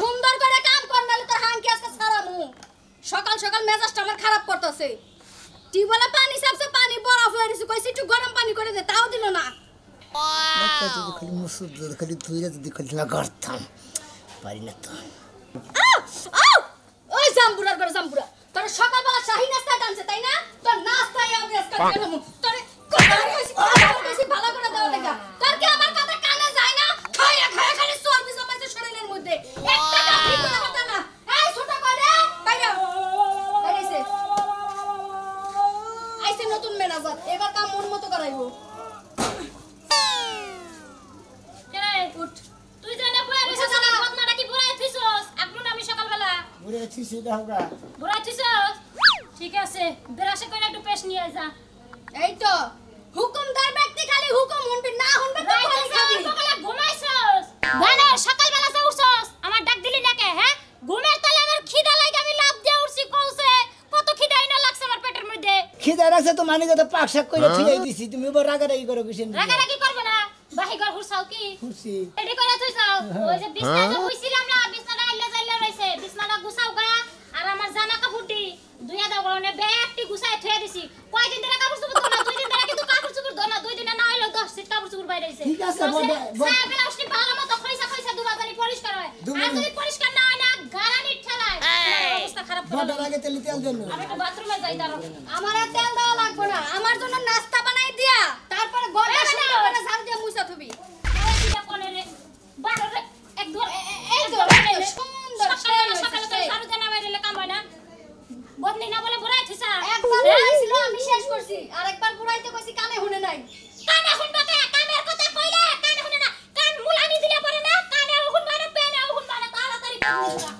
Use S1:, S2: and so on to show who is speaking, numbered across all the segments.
S1: সুন্দর করে কাম কর নালে তোর হাঙ্কি আজকে ছাড়ামু সকাল সকাল মেজাজটা আমার খারাপ করতেছে টিউবওয়েলে পানি সাবছে পানি বরফ হয়ে গেছে কইছি একটু গরম পানি করে দে তাও দিল না
S2: খালি মুসুদ খালি ধুইরা যদি খালি না করতাম পারি না তো
S1: ওই জাম্বুরার ঘরে জাম্বুরা তোর সকালবেলা শাহী নাস্তা টানছে তাই না তোর নাস্তায় আমি আজকে খেলাম তোরে কইছি ভালো করে দাও লেগা তোর কি আমার কথা কানে যায় না খায়া খায়া খালি চর্বি জমাইছে শরীরের মধ্যে একটা কাজ ঠিক করে কথা না এই ছোট করে বাইরে বাইরেছে আইছে নতুন ম্যানেজার এবার কাম মন মতো করাইবো উঠ তুই জানা বই আমি সকালে বদনাটা কি বড়াই থিছস আপনি আমি সকালবেলা
S2: ঘুরে থিছি দাওগা
S1: বড়াই থিছস ঠিক আছে বেরাসে কইরা একটু পেশ নিয়ে যা এই তো হুকুমদার ব্যক্তি খালি হুকুম শুনবি না শুনবে তো বলে যাবি সকালে ঘুমাইছস গানে সকালবেলা যে উঠছস আমার ডাক দিলি না কে হ্যাঁ ঘুমের তলে আমার খিদা লাগে আমি লাভ দিয়ে উঠছি কইছে কত খিদাই না লাগছে আমার পেটের মধ্যে
S2: খিদা লাগছে তো মানে যত পাক শাক কইরা থিয়াই দিছি তুমি এবার রাগারাগি করো কিসেন
S1: রাগারাগি করবে না বাহিঘর হুরছাও কি
S2: খুশি
S1: এডি কইরা তুইছাও ওই যে বিছনাটা হইছিলাম না বিছনাটা আইলে যাইলে রইছে বিছনাটা গুছাও গা আর আমার জামা কাপড়টি দুইয়া দাও গনে ব্যাগটি গুছায় থুয়া দিছি কয়দিন ধরে কাপড় চোপড় ধোনা দুই দিন ধরে কিন্তু কাপড় চোপড় ধোনা দুই দিনে না হইলো 10 সিট কাপড় চোপড় বাইরে হইছে
S2: ঠিক আছে
S1: সাহেবের আসনি ভালো মতো খইসা খইসা দুবাজানি পরিষ্কার হয় আর যদি পরিষ্কার না হয় না গারানি ঠেলায় অবস্থা খারাপ করে
S2: বড় লাগে তেল জন্য
S1: আমি একটু বাথরুমে যাই দাঁড়াও আমার আর তেল দেওয়া লাগবে না আমার জন্য নাস্তা বানাই দিয়া তারপরে গড়া সুন্দর করে ঝাড় দিয়ে মুছা থবি এইটা কোনে রে বাড়ো রে এক ধর এই ধর সুন্দর সকালে তো ঝাড়ু দেনা বাইরে কাম হয় না বদনি না বলে বুড়াই থিসা একবার বুড়াইছিল আমি শেষ করছি আর একবার বুড়াইতে কইছি কানে শুনে নাই কানে শুনবা কে কানের কথা কইলে কানে শুনে না কান মুলানি দিলে পরে না কানে শুনবা না পেনে শুনবা না তাড়াতাড়ি বুঝবা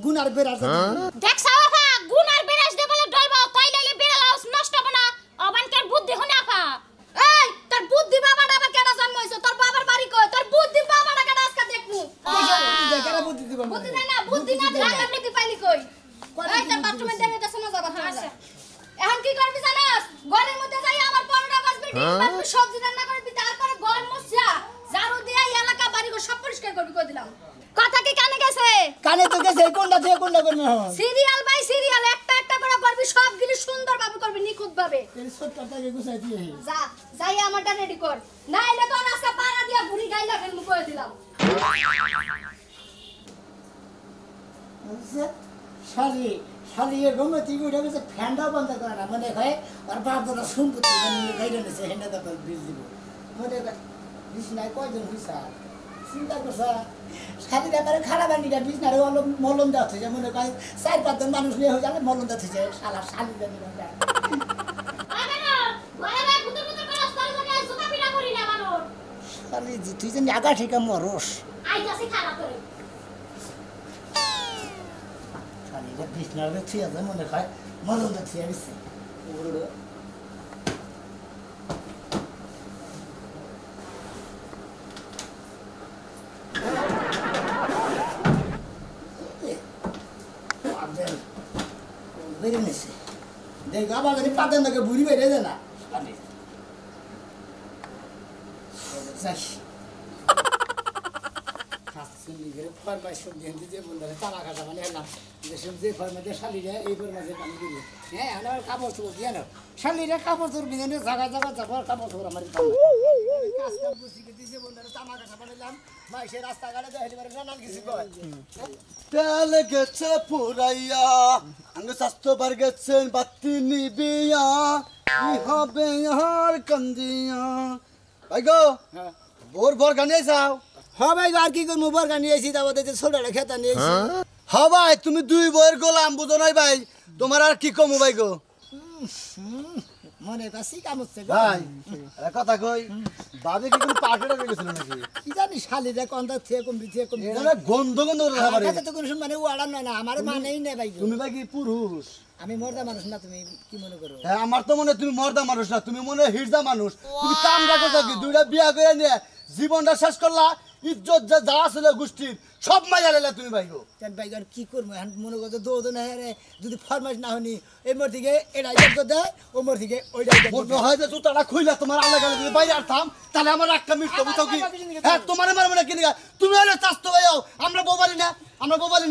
S2: গুনার বেরাস
S1: দেখ সাওয়াফা গুনার বেরাস দে বলে ডলবা তাই লাইলে বেরালাস নষ্ট হবে না অবানকার বুদ্ধি হনা ফা এই তোর বুদ্ধি বাবাটা আবার কেডা জন্ম হইছে তোর বাবার বাড়ি কই তোর বুদ্ধি বাবাটা কেডা আজকে দেখমু
S2: দেখারা বুদ্ধি দিবা
S1: বুদ্ধি দেয় না বুদ্ধি না দিলে বুদ্ধি পাইলি কই এই তোর বাথরুমে দেনে তো শোনা যাবে আচ্ছা এখন কি করবি জানাস ঘরের মধ্যে যাই আমার 15টা বাজবে ঠিক বাজবে সবজি রান্না করবি তারপরে ঘর মুছয়া ঝাড়ু দিয়া এলাকা বাড়িঘর সব পরিষ্কার করবি কই দিলাম কথা কি কানে গেছে
S2: কানে তো গেছে কোনটা থেকে কোনটা করবে হ্যাঁ
S1: সিরিয়াল বাই সিরিয়াল একটা একটা করে করবি সবগুলি সুন্দরভাবে করবি নিখুঁত ভাবে
S2: এই ছোটটাকে গুছাই দিয়ে
S1: যা যাই আমারটা রেডি কর নাইলে তো আজকে পাড়া দিয়া বুড়ি গাইলা ফেলমু কই দিলাম
S2: শালি শালি এর গমে তুই উঠে গেছে ফ্যানটা বন্ধ করে না মনে হয় আর বাপ দাদা সম্পত্তি গাইলে নিছে হেন্ডা দাদা বিল দিব মনে হয় বিছনায় কয়জন হইছা চিন্তা করছা খালি ব্যাপারে খারাপ আনিটা বিছনারে অলপ মলম দেওয়া হচ্ছে মনে হয় 4-5 জন মানুষ নিয়ে হয়ে যাবে মলম দেওয়া হচ্ছে শালা শালি জানি না শালি জি তুই জানি আগা ঠিকা মরস শালি রে বিছনারে থিয়া যায় মনে হয় মলম দেওয়া থিয়া দিচ্ছে দেখ আবার যদি পাতেন নাকি বুড়ি বেড়ে যায় না ফরমাইশ যে বন্ধু তালা কাটা মানে এলাম যে ফরমাইতে শালিরা এই ফরমাইতে পানি দিল হ্যাঁ আমার কাপড় চোপড় দিয়ে না শালিরা কাপড় চোপড় বিধানে জায়গা জায়গা যাবার কাপড় চোপড় আমার কাজ কাম করছি কি দিছে বন্ধুরা তামা কাটা বানাইলাম মাইসে রাস্তাঘাটে দেখালি পারে নানান কিছু কয়
S3: তেল গেছে পুরাইয়া আঙ্গ স্বাস্থ্য বার গেছেন বাতি নিবিয়া কি হবে আর কান্দিয়া ভাই গো
S2: হ্যাঁ
S3: ভোর ভোর গানে যাও
S2: হ্যাঁ ভাই আর কি করবো বরকা নিয়েছি তারপরে ছোটটা খেতা নিয়েছি
S3: হ্যাঁ ভাই তুমি দুই বইয়ের গোলাম বুঝো নাই ভাই তোমার আর কি কমু ভাই গো
S2: মনে কাছে কাম হচ্ছে
S3: ভাই একটা কথা কই বাবে কি কোনো পার্টিটা গেছিল নাকি
S2: কি জানি শালিরা কোনটা থেকে কমবি
S3: এটা গন্ধ গন্ধ করে রাখা পারে
S2: তো কোনো মানে ওয়াড়া নয় না আমার মানেই না ভাই
S3: তুমি ভাই কি পুরুষ
S2: আমি মর্দা মানুষ না তুমি কি মনে করো
S3: হ্যাঁ আমার তো মনে হয় তুমি মর্দা মানুষ না তুমি মনে হয় হিজড়া মানুষ তুমি কাম রাখো কি দুইটা বিয়া করে নিয়ে জীবনটা শেষ করলা ইজ্জত যা আসলে গোষ্ঠীর সব মাইয়া লেলা তুমি ভাই গো
S2: কেন ভাই আর কি করবো এখন মনে করতো দৌড় না রে যদি ফরমাইশ না হনি এই মোর থেকে এটা যোগ্য দেয় ও মোর থেকে ওইটা
S3: মনে হয় যে জুতাটা খুইলা তোমার আলাদা গেলে যদি বাইরে আরতাম তাহলে আমার একটা মিটতো বুঝছো কি হ্যাঁ তোমার আমার মনে কিনে তুমি হলে চাস্তো ভাই আমরা বউ বলি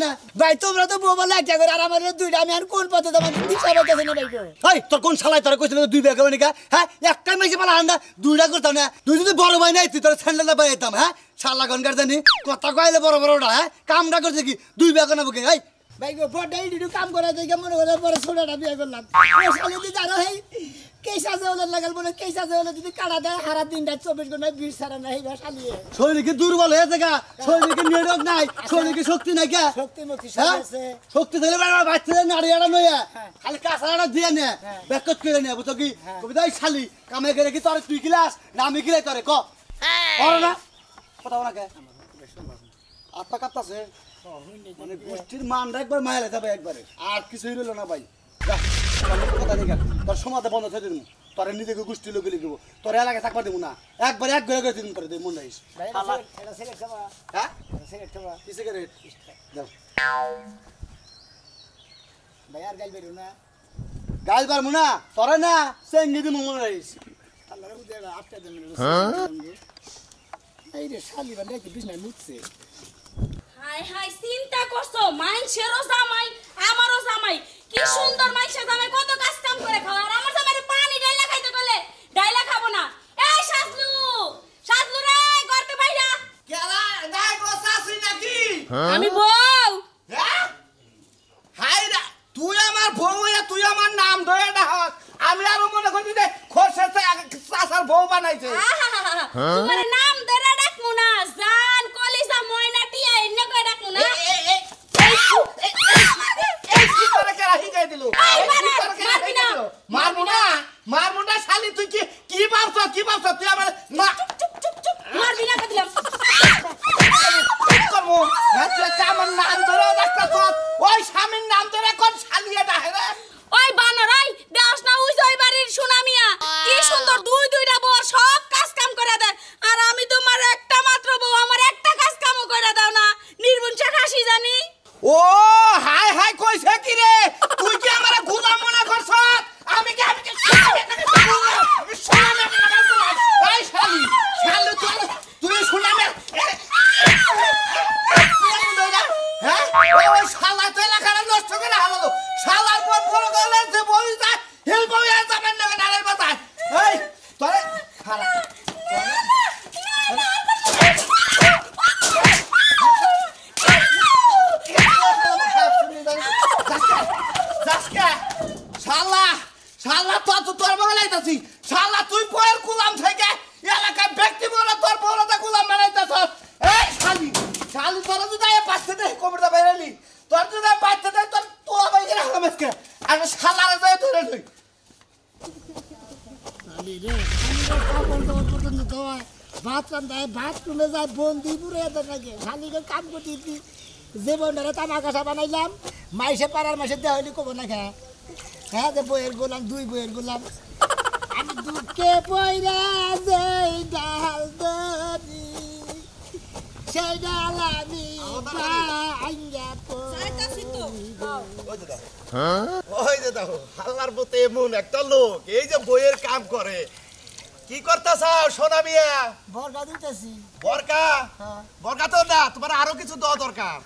S3: না
S2: ভাই তোমরা তো বউ বলে একটা করে আর আমার দুইটা আমি আর কোন পথে তোমার দিশা পাইতেছে না ভাই
S3: হাই তোর কোন শালাই তোরা কইছিল দুই বিয়া করবি নাকি হ্যাঁ একটা মেশে পালা আন্দা দুইটা করতাম না তুই যদি বড় ভাই নাই তুই তোর স্যান্ডেল বাই যেতাম হ্যাঁ শালা গনকার জানি কথা কইলে বড় বড়টা হ্যাঁ কামটা করছে কি দুই বিয়া করে বুকে হাই
S2: ভাই গো বড় এইটু কাম করে দেখে মনে করে পরে ছোটটা বিয়ে করলাম ও শালি দি জানো হেই কেসা যে ওলে লাগাল বলে কেসা যে ওলে যদি কাটা দেয় হারা দিনটা 24 ঘন্টা বিষ ছাড়া নাই বা শালিয়ে
S3: শরীরে দুর্বল হয়ে যায় শরীরে নিরোগ নাই শরীরে শক্তি নাই কে
S2: শক্তি মুক্তি সব আছে
S3: শক্তি দিলে বাচ্চা নাড়ি আড়া নয়া খালি কাঁচাটা দিয়ে নে ব্যাকত করে নে বুঝছো কি কবিতা শালি কামে করে কি তোর তুই ক্লাস না আমি কিলাই তোরে ক বড় না কথা বলা কে আত্মা কাঁপতাছে মানে গোষ্ঠীর মানটা একবার মায়ের যাবে একবারে আর কিছুই রইল না ভাই যা কথা নেই তোর সমাজে বন্ধ থেকে দিন তোর নিজেকে গোষ্ঠী লোকে লিখব তোর এলাকায় থাকবা দেবো না একবার এক ঘরে করে দিন করে দেব মনে হইস
S2: এটা সিগারেট খাবা
S3: হ্যাঁ
S2: সিগারেট খাবা
S3: কি সিগারেট দাও
S2: ভাই আর গাল বেরো না
S3: গাল পারবো না তোরা না চেঙ্গি দিন মনে হইস
S2: আল্লাহর বুঝে আটটা দিন এই রে শালি বান্দা কি বিছনায় মুতছে
S1: হাই হাই চিন্তা করছো মাইনছেরও জামাই আমারও জামাই কি সুন্দর মাইনছের জামাই কত কাজ কাম করে খাওয়া আর আমার জামাইরে পানি ডাইলা খাইতে কইলে ডাইলা খাবো না এই সাজলু সাজলু রে করতে বাইরা
S4: কেলা নাই বসাছি নাকি
S1: আমি বউ
S4: হ্যাঁ হাই রে তুই আমার বউ হইয়া তুই আমার নাম ধরে ডাক আমি আর মনে করি যে খোরশের চাচার বউ বানাইছে
S1: তোমার নাম ধরে ডাকমু না জান কলিজা ময়না টিয়া এনে কই ডাকমু না
S4: এই কি করে কেরা হিগাই দিল মারবো না শালি তুই কি ভাবছ তুই আমার মা
S1: মারবি না কদিলাম
S4: করবো তুই আমার নাম ধরে ডাক্তার ওই স্বামীর নাম ধরে কোন শালিয়ে ডাহে রে
S1: ওই বানরাই দেওস না ওই জয় বাড়ির সোনামিয়া কি সুন্দর দুইটা বউ সব কাজ কাম করে দেয় আর আমি তোমার একটা মাত্র বউ আমার একটা কাজ কামও করে দাও না নির্বংশা খাসি জানি
S4: ও হাই হাই কইছে কি রে তুই কি আমারে গোলাম মনে করছ আমি শোনামে এই শালি তুই শোনামে হ্যাঁ ওই শালা তো এলাকাটা নষ্ট করে হারালো শালার পর বড় গেলে যে বই যায় হিল বই আর যাবেন না নাড়াই বাতায় এই তোরে খারাপ শালা তোর বানাইতাছি শালা তুই বইয়ের গোলাম থেকে এলাকায় ব্যক্তি বলে তোর বড়টা গোলাম বানাইতাছ এই শালি তোর যদি বাচ্চা দেয় কবিতা বাইরালি তোর যদি বাচ্চা দেয় তোর তো আবার গেলে হামাজকে আর শালারে যায় ধরে লই
S2: শালি রে কাপড় দেওয়ার পর্যন্ত দেওয়া ভাত রান্ধায় ভাত তুলে যায় বন্দি পুরে এত নাকি শালিকে কাম করতে যে বন্ধারে তামা কাঁচা বানাইলাম মাইসে পাড়ার মাসে দেওয়া হইলে কব না খা হ্যাঁ যে বইয়ের গোলাম দুই বইয়ের গোলাম আমি দুঃখে পয়রা যাই ডাল ধরি সেই ডাল আমি ভাঙ্গা
S5: ওই যে দেখো হাল্লার মতো এমন একটা লোক এই যে বইয়ের কাম করে কি করতেছ সোনা মিয়া
S2: বরকা দিতেছি
S5: বরকা
S2: হ্যাঁ
S5: বরকা তো না তোমার আরো কিছু দেওয়া দরকার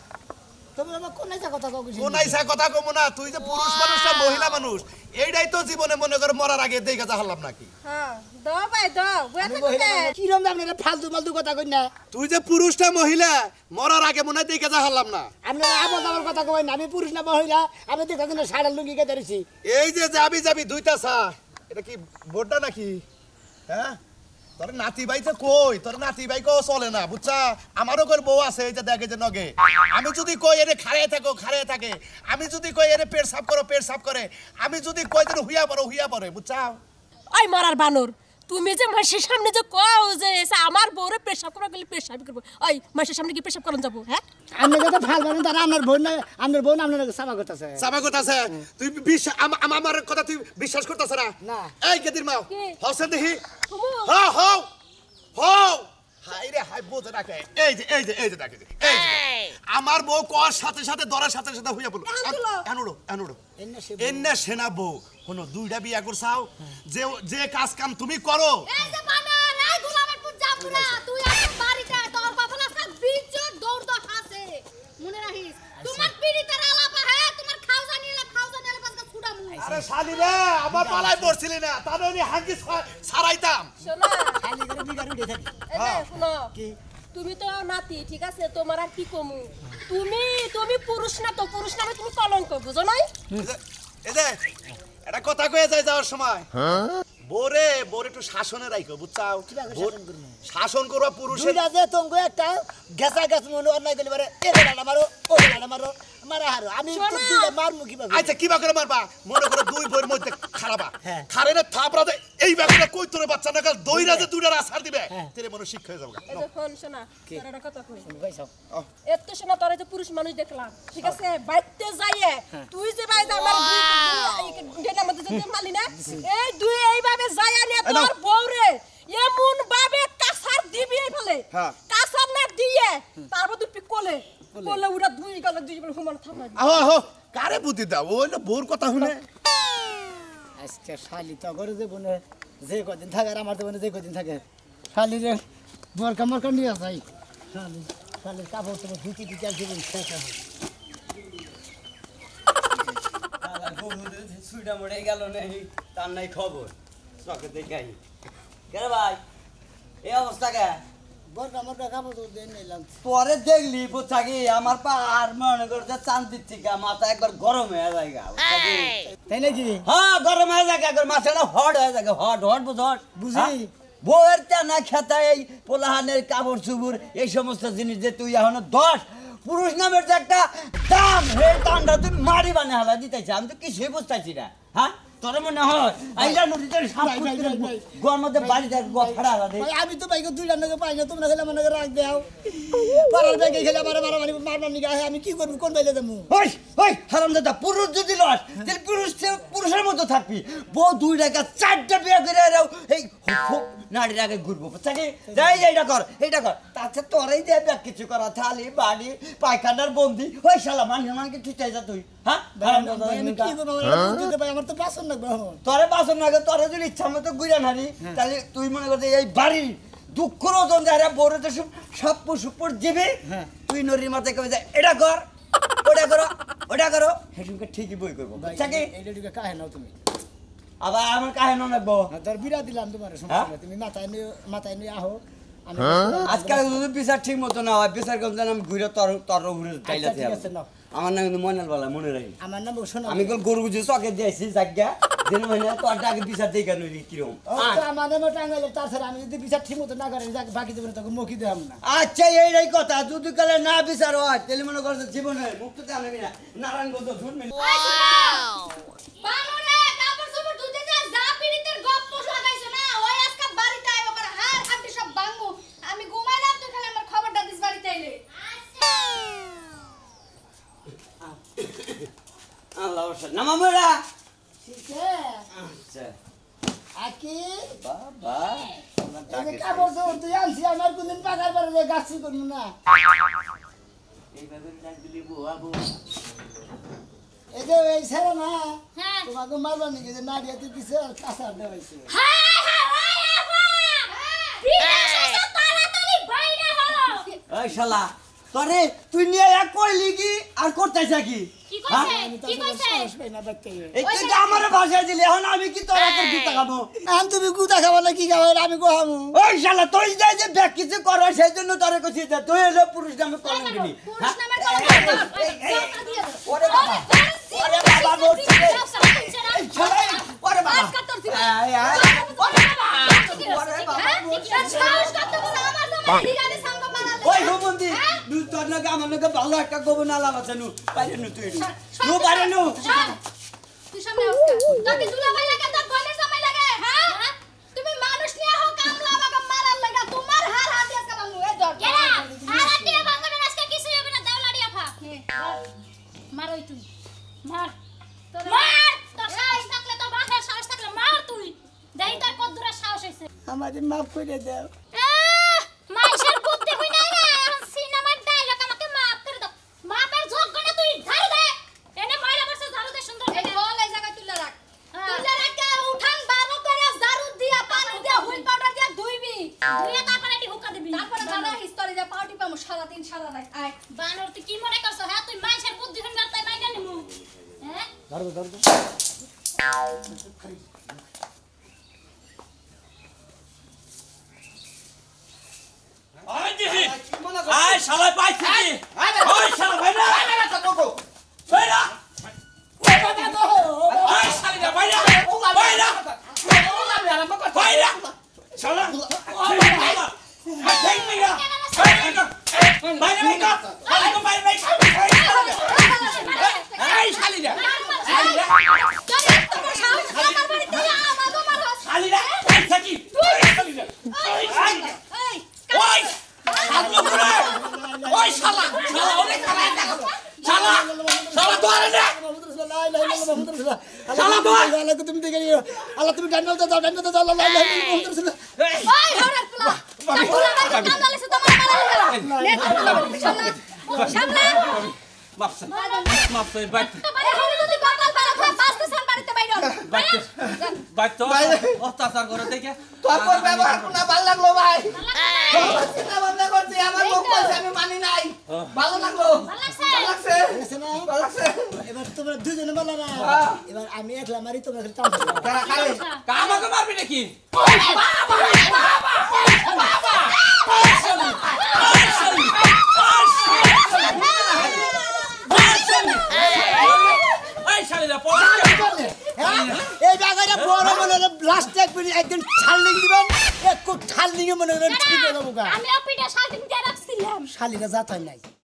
S2: তুমি আমার কোন আইসা কথা কও কিছু
S5: কোন আইসা কথা কম না, তুই যে পুরুষ মানুষ না মহিলা মানুষ, এইটাই তো জীবনে মনে করে মরার আগে দেখা যা হারলাম নাকি।
S1: হ্যাঁ দাও ভাই দাও বুয়া থাকে
S2: কি রকম আপনারা ফালতু ফালতু কথা কই না
S5: তুই যে পুরুষটা মহিলা মরার আগে মনে হয় দেখা যা হারলাম না।
S2: আপনারা আবার আমার কথা কই না, আমি পুরুষ না মহিলা, আমি দেখা দিন সাড়া লুঙ্গি কে ধরেছি।
S5: এই যে যাবি যাবি দুইটা চা, এটা কি বোর্ডটা নাকি? হ্যাঁ তোর নাতি ভাই তো কই, তোর নাতি ভাই কো চলে না বুঝছা। আমারও করে বউ আছে, এই যে দেখে যে নগে। আমি যদি কই এরে খাড়িয়ে থাকো খাড়িয়ে থাকে, আমি যদি কই এরে পেট সাফ করো পেট সাফ করে, আমি যদি কই যে হুইয়া পড়ে বুঝছা।
S6: ওই মরার বানর, তুমি যে মাসের সামনে যে কও যে আমার বউরে পেশাব করা গেলে পেশাব করবো, ওই মাসের সামনে কি পেশাব করান যাবো? হ্যাঁ
S2: আপনি যত ফাল বানেন তারা আপনার বোন না, আপনার বোন আপনার সাবা করতেছে।
S5: সাবা কথা আছে, তুই আমার কথা তুই বিশ্বাস করতেছ না?
S2: না।
S5: এই গেদির মাও
S6: কি?
S5: হসেন দেখি
S6: হুমু।
S5: হও হও হও হাই রে হাই বোঝে রাখে। এই যে দেখে এই যে আমার বউ কর সাথে সাথে ধরার সাথে সাথে হইয়া বলো এনুড়ো এন্না সেনা বউ হনো দুইটা বিয়া করছাও, যে কাজ কাম তুমি করো।
S1: এই যে বানর এই গোলামের পুত যাবো না তুই আমার বাড়িতে তোর কপাল আছে বিচর দৌড় দৌড় আছে মনে রাখিস তোমার পিড়িতের আলাপা হ্যাঁ তোমার খাওজা নিলে পাঁচটা ছুড়া মুই।
S5: আরে শালি রে আমার পালাই পড়ছিলি না, তাহলে আমি হাঙ্কি ছাড়াইতাম।
S6: শোনো
S2: খালি করে বিগার উঠে থাকি।
S6: এই যে শোনো, তুমি তো নাতি ঠিক আছে, তোমার আর কি কমু, তুমি পুরুষ না তো, পুরুষ নামে তুমি কলঙ্ক, বুঝো নাই?
S5: এই যে এটা কথা কয়ে যায় যাওয়ার সময় বোরে একটু শাসনে রাখো বুঝছাও। শাসন করবা পুরুষের
S2: দুইটা যে তোমাকে একটা গেসা গেছ মনে অন্যায় করলে পারে এরে ডানা মারো ও ডানা মারো মারা হারো, আমি দুইটা মারমু কিভাবে?
S5: আচ্ছা কিবা করে মারবা? মনে করো দুই বইয়ের মধ্যে খারাপা
S2: হ্যাঁ।
S5: খারেনে থাপড়া দে এই ব্যাপারে কই তোরে বাচ্চা না কাল দইরা যে দুইটা আছাড় দিবে তেরে মনে শিক্ষা হয়ে যাবে।
S6: এই যে ফোন শোনা, তোর একটা কথা কই,
S2: ভাইসাও
S6: এত শোনা, তোর যে পুরুষ মানুষ দেখলাম ঠিক আছে, বাইতে যাইয়ে তুই যে ভাই আমার ডেটার মধ্যে যে মালি না, এই দুই এইভাবে যাইয়া নিয়ে তোর বউরে এমন ভাবে কাছার দিবি এই ফলে
S5: হ্যাঁ।
S6: কাছার না দিয়ে তারপর তুই কোলে উড়া দুই গলা দুই হুমান থামাবি।
S5: আহো কারে বুদ্ধি দাও, ওই না বোর কথা শুনে।
S2: আজকে শালি তো করে যে বোনে যে কদিন থাকে আর আমার তো বোনে যে কদিন থাকে শালি রে বরকা মরকা নিয়ে যাই শালির কাপড় তো ধুতি দিতে জীবন শেষ হয়।
S7: সুইটা মরে গেল নাই, তার নাই খবর, চকে দেখাই কেন ভাই এই অবস্থা কে?
S2: বরকা মরকা কাপড় তো দিয়ে নিলাম।
S7: পরে দেখলি বুঝাকি আমার পা আর মনে করছে চান্দির থেকে মাথা একবার গরম হয়ে যায় গা, বুঝছাকি?
S2: তাই নাকি?
S7: হ্যাঁ গরম হয়ে যায়, একবার মাথাটা হট হয়ে যায়, হট বুঝ
S2: বুঝি।
S7: বউয়ের টানা খেতা এই পোলাহানের কাপড় চুপুর এই সমস্ত জিনিস যে তুই এখনো 10 পুরুষ নামের যে একটা দাম, সেই দামটা তুই মারি বানে হালা দিতেছি, আমি তো কিছুই বুঝতেছি না। হ্যাঁ তোর মনে হয় আইলা নদীতে গোয়ার মধ্যে বাড়িতে ফাড়া হালা দেয়।
S2: ভাই আমি তো ভাইকে দুইটা নাকি পাই না, তোমরা খেলে মনে করে রাখ দেও পাড়ার ব্যাগে খেলে আমার মারামারি মারবার নিকে আমি কি করবো, কোন বাইলে দেবো?
S7: ওই হারামজাদা, পুরুষ যদি লস তাহলে পুরুষের মতো থাকবি, বউ 2 টাকা 4টা বিয়ে করে এরাও এই নারীর আগে ঘুরবো, বুঝছাকি? যাই এইটা কর তাছাড়া তোরাই দেবে কিছু করা, থালি বাড়ি পায়খানার বন্দি ওই শালা মানকে ঠিক যা তুই। হ্যাঁ
S2: আমি কি করবো দিতে ভাই, আমার তো বাসন লাগবে এখন।
S7: তোরে বাসন লাগে, তোরে যদি ইচ্ছা মতো ঘুরে নারি তাহলে তুই মনে করতে এই বাড়ির দুঃখ রোজন যারা বড় তো সব সুপুর দিবি, তুই নদীর মাথায় কবে যায় এটা কর ওটা করো হেসুমকে ঠিকই বই করবো, বুঝছাকি?
S2: এইটা ঢুকে কাহে নাও তুমি,
S7: আবার আমার কাহে নাকবো,
S2: তোর বিরা দিলাম তোমার সমস্যা নেই, তুমি মাথায় নিয়ে আহো। আমি
S7: আজকাল যদি বিচার ঠিক মতো না হয়, বিচার করতে আমি ঘুরে তর ঘুরে
S2: আচ্ছা, ঠিক আছে, নাও।
S7: আমার নাম কিন্তু ময়নাল বলা মনে রাখি।
S2: আমার নাম শোনো,
S7: আমি গরু বুঝে চকে দিয়েছি জায়গা দিন মানে তোরটা আগে বিচার দিয়ে কেন কিরকম।
S2: আমার নামে টাঙ্গাইলে তাছাড়া আমি যদি বিচার ঠিক মতো না করেন বাকি জীবনে তোকে মুখি দেব না।
S7: আচ্ছা এইটাই কথা, যদি কালে না বিচার হয় তাহলে মনে করছে জীবনে মুক্ত জানবি না, নারায়ণগঞ্জ শুনবি না।
S1: বানরে কাপড় চোপড় ধুতে যা পিড়িতের গপ্প লাগাইছ না ওই আজকে বাড়িতে আইবো করে হাড় হাড়ি সব ভাঙবো, আমি ঘুমাইলাম তুই খালি আমার খবরটা দিস বাড়িতে আইলে।
S7: আল্লাহ নামামেরা
S2: ঠিক আছে
S7: আচ্ছা
S2: আকি
S7: বাবা
S2: এই যে কাপড় চোপড় তুই আনছি, আমার কোনদিন পাকার পরে যে গাছি করবো না,
S7: এইভাবে ডাক দিলি বুয়া বউ
S2: এই যে এই ছেলে না
S1: হ্যাঁ
S2: তোমাকে মারবার নাকি যে নাড়িয়া তুই দিছে আর কাঁচা দেওয়াইছে।
S1: হায় হায় ওই আপা বিদেশে সব তাড়াতাড়ি বাইরে হলো।
S7: ওই শালা তোরে তুই নিয়ে এক কইলি কি আর করতেছ কি
S1: কি কইছে কি কইছে
S2: সাহস পাই না বাচ্চা
S7: এই তুই আমার ভাষায় দিলি এখন আমি কি তোর হাতে গুতা খাবো
S2: আম তুমি গুতা খাবো না কি খাবো আমি কোহামু
S7: ওই শালা তুই যে ব্যাগ কিছু কর সেই জন্য তোরে কইছি যে তুই এলো পুরুষ নামে কলম দিবি
S1: পুরুষ নামের কলম
S7: ওরে বাবা ওরে বাবা বলছি রে এই শালা ওরে বাবা
S1: আজকে তোর দিবি
S7: আয় আয়
S1: ওরে বাবা সাহস করতে বলে আমার জামাই হিরানে সঙ্গ মারালে
S7: ওই গোবন্দি তোর নাকি আমার নাকি ভালো একটা গোবন আলাপ আছে নু পারে নু তুই নু পারে নু
S1: তুই সামনে আসকা তোকে দুলাভাই লাগে তোর বোনের জামাই লাগে হ্যাঁ তুমি মানুষ নিয়ে হও কামলা বাবা মারার লাগা তোমার হার হাত দিয়ে কামামু এই ধর কেরা হার হাত দিয়ে ভাঙবে না আজকে কিছু হবে না দেওলাড়ি আফা মার ওই তুই মার মার তোর সাহস থাকলে তোর বাপের সাহস থাকলে মার তুই দেই তোর কত দূরে সাহস হইছে
S2: আমাদের মাফ করে দাও
S1: মাইশের বুদ্ধি হই না রে এখন সিনেমার ডায়লগ আমাকে মাফ করে দাও মাপের যোগ্য না তুই ঝাড়ু দে এনে ময়লা করছে ঝাড়ু দে সুন্দর করে বল এই জায়গা তুলে রাখ তুলে রাখ উঠান বারো করে ঝাড়ু দিয়া পানি দিয়া হুইল পাউডার দিয়া ধুইবি ধুইয়া তারপরে এটি হুকা দিবি তারপরে দাদা হিস্টোরি যা পাউটি পামু সারা দিন সারা রাত আয় বানর তুই কি মনে করছ হ্যাঁ তুই মাইশের বুদ্ধি হই না তাই মাইনা নিমু হ্যাঁ
S2: ধরো
S7: আয় দিহি আয় শালা পাইছি কি ওই শালা ভাইরা ভাইরা তো ভাইরা আয় শালা ভাইরা ভাইরা ভাইরা শালা ভাইরা ঠিক মিয়া ভাইরা ভাইরা আলাইকুম ভাইরা এই শালিরা শালিরা শালিরা পাইছি কি শালিরা ওই শালা করে ওই শালা শালা অনেক খারাপ দেখা শালা শালা ধরে না
S2: আল্লাহ তুমি দেখে নিও আল্লাহ তুমি ডান্ডা দাও আল্লাহ লা ইলাহা ইল্লাল্লাহ
S1: ওই হরার পোলা সামলা কান্দালে তোমার মারা নে সামলা
S7: মাফ করে বাইতে
S1: এখন যদি বাতাল পারা হয় পাঁচটা সান বাড়িতে বাইরে
S7: বাইতে অত্যাচার করে দেখে
S4: তোর পর ব্যবহার করলে ভালো লাগলো ভাই চিন্তা ভাবনা করছি আমার মুখ কইছে আমি মানি নাই ভালো লাগলো ভালো লাগছে ভালো লাগছে
S2: এবার তোমরা দুজনে বলো না এবার আমি একলা মারি তোমরা টান
S4: কারা খাবে
S7: আমাকে মারবি নাকি
S2: এই জায়গাটা বড় মনে লাস্টে একদিন ছাললিং দিবেন একটু ছাললিং মনে ঠিক হয়ে যাবো
S1: আমি আপিটা শালটিং দিয়ে রাখছিলাম
S2: শালিরা যাত হয় নাই